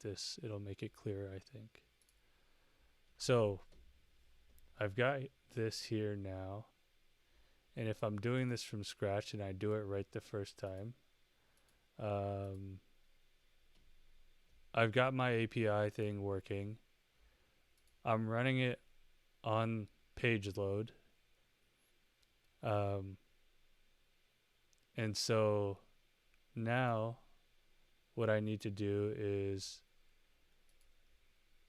this. It'll make it clearer, I think. So I've got this here now. And if I'm doing this from scratch and I do it right the first time, I've got my API thing working. I'm running it on page load. And so now what I need to do is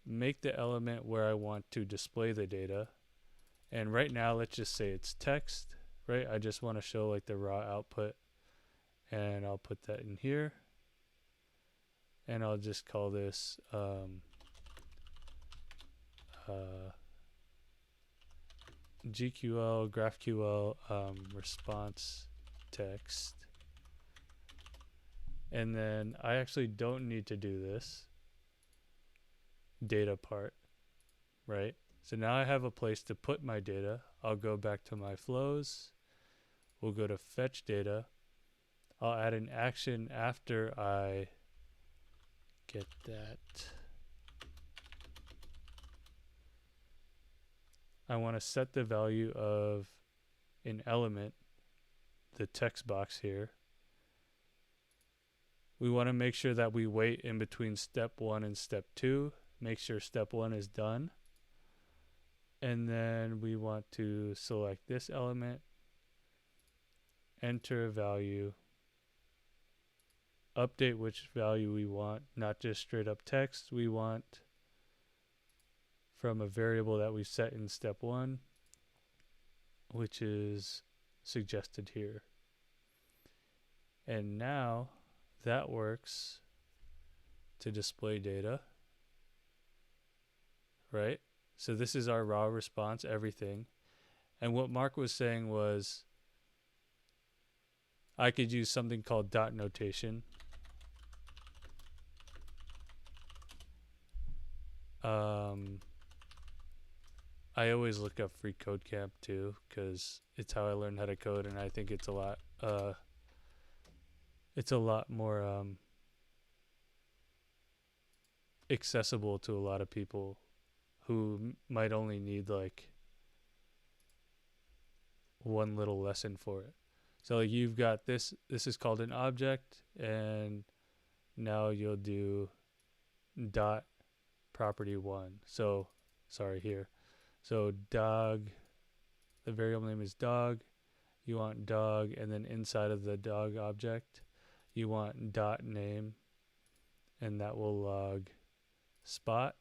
make the element where I want to display the data. And right now, let's just say it's text, right? I just want to show like the raw output, and I'll put that in here. And I'll just call this GQL, GraphQL response text. And then I actually don't need to do this data part, right? So now I have a place to put my data. I'll go back to my flows. We'll go to fetch data. I'll add an action after I get that. I want to set the value of an element, the text box here. We want to make sure that we wait in between step 1 and step 2. Make sure step 1 is done. And then we want to select this element, enter a value, update which value we want, not just straight up text. We want from a variable that we set in step 1, which is suggested here. And now that works to display data, right? So this is our raw response, everything. And what Mark was saying was I could use something called dot notation. I always look up free code camp too, because it's how I learned how to code, and I think it's a lot more accessible to a lot of people who might only need like one little lesson for it. So like you've got this is called an object, and now you'll do dot property 1. So sorry here. So dog, the variable name is dog. You want dog, and then inside of the dog object, you want dot name, and that will log spot,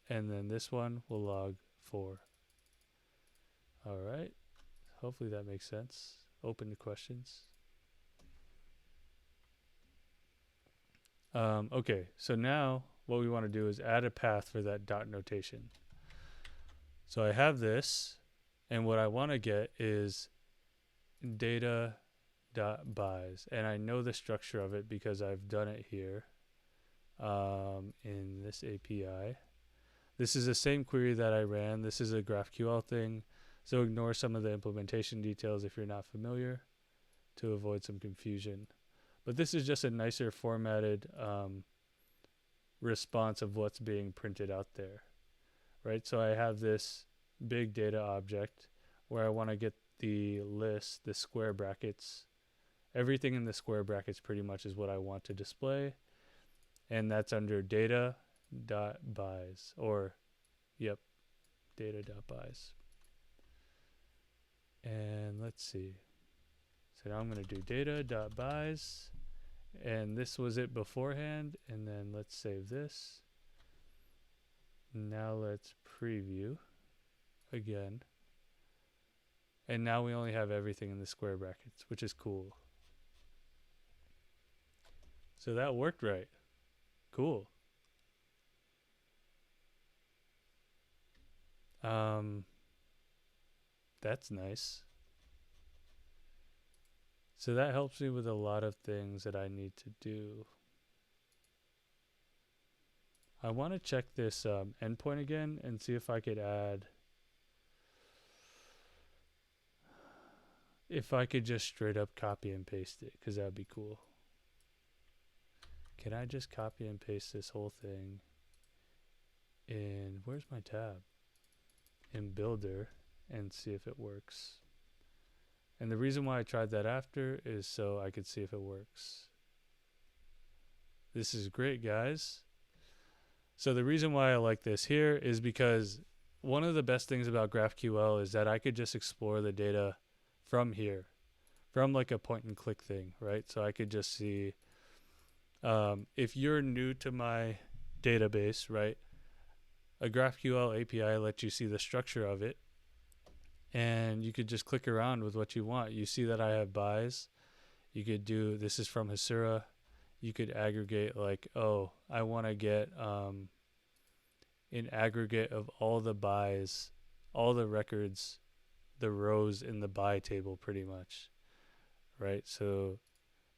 and then this one will log 4. All right. Hopefully that makes sense. Open to questions. Okay, so now what we want to do is add a path for that dot notation. So I have this, and what I want to get is data.buys, and I know the structure of it because I've done it here in this API. This is the same query that I ran. This is a GraphQL thing, so ignore some of the implementation details if you're not familiar to avoid some confusion. But this is just a nicer formatted response of what's being printed out there, right? So I have this big data object where I want to get the list, the square brackets. Everything in the square brackets pretty much is what I want to display, and that's under data.buys, or yep, data.buys. And let's see. So now I'm going to do data.buys, and this was it beforehand, and then let's save this. Now let's preview again. And now we only have everything in the square brackets, which is cool. So that worked right. Cool. That's nice. So that helps me with a lot of things that I need to do. I want to check this endpoint again and see if I could add, if I could just straight up copy and paste it, because that would be cool. can I just copy and paste this whole thing in, where's my tab? In Bildr, and see if it works. And the reason why I tried that after is so I could see if it works. This is great, guys. So the reason why I like this here is because one of the best things about GraphQL is that I could just explore the data from here, from like a point and click thing, right? So I could just see, if you're new to my database, right, a GraphQL API lets you see the structure of it, and you could just click around with what you want. You see that I have buys. You could do, this is from Hasura. You could aggregate like, oh, I want to get an aggregate of all the buys, all the records, the rows in the buy table pretty much, right? So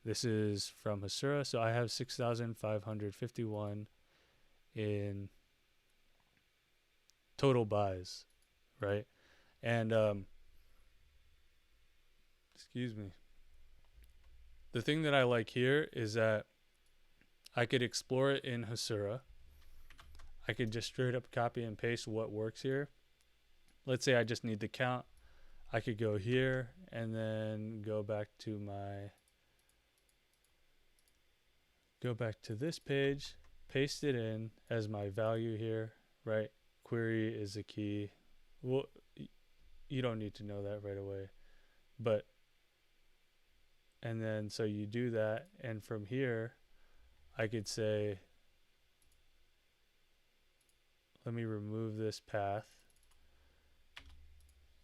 this is from Hasura. So I have 6,551 in total buys, right? And excuse me. The thing that I like here is that I could explore it in Hasura. I could just straight up copy and paste what works here. Let's say I just need the count. I could go here and then go back to this page, paste it in as my value here, right? Query is a key. Well, you don't need to know that right away, but, and then so you do that, and from here I could say, let me remove this path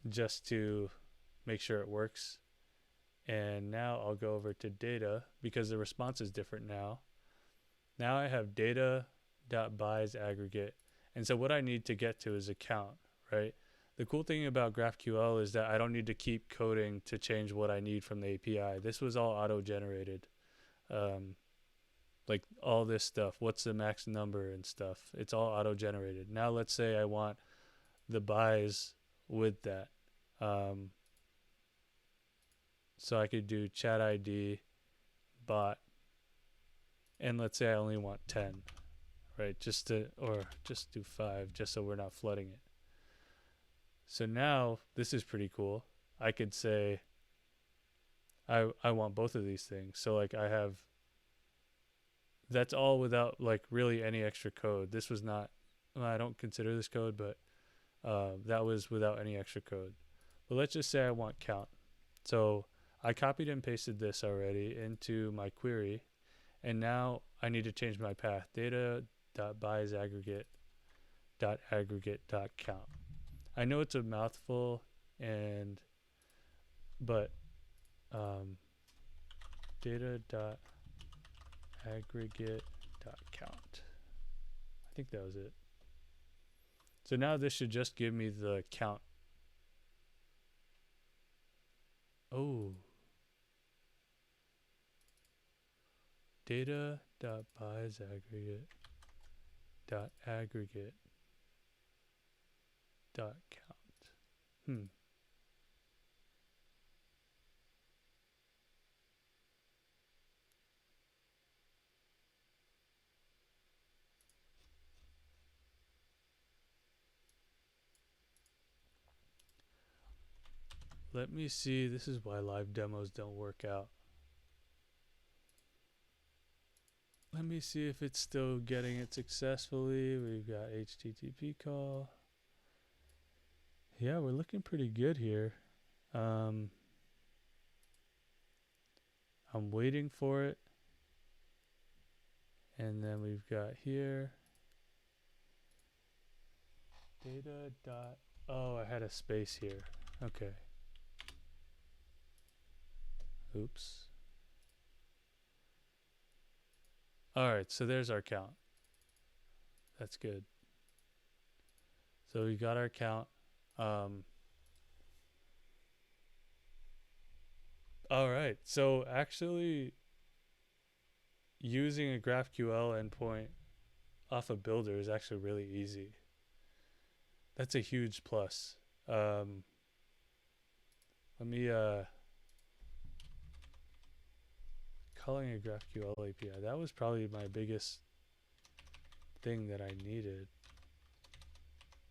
just to make sure it works. And now I'll go over to data because the response is different now. Now I have data.buys aggregate. And so what I need to get to is a count, right? The cool thing about GraphQL is that I don't need to keep coding to change what I need from the API. This was all auto-generated. Like all this stuff, what's the max number and stuff, it's all auto-generated. Now let's say I want the buys with that. So I could do chat ID bot, and let's say I only want 10, right? Just do 5, just so we're not flooding it. So now this is pretty cool. I could say I want both of these things. So like I have, that's all without like really any extra code. This was not, well, I don't consider this code, but that was without any extra code. But let's just say I want count. So I copied and pasted this already into my query, and now I need to change my path. Data.buys aggregate.count. I know it's a mouthful, but data.aggregate.count. I think that was it. So now this should just give me the count. Oh. Data.buys aggregate.count. Let me see. This is why live demos don't work out. Let me see if it's still getting it successfully. We've got HTTP call. Yeah, we're looking pretty good here. I'm waiting for it. And then we've got here data dot, oh, I had a space here. Okay. Oops. All right, so there's our count. That's good. So we got our count. All right, so actually using a GraphQL endpoint off of Bildr is actually really easy. That's a huge plus. Let me calling a GraphQL API. That was probably my biggest thing that I needed.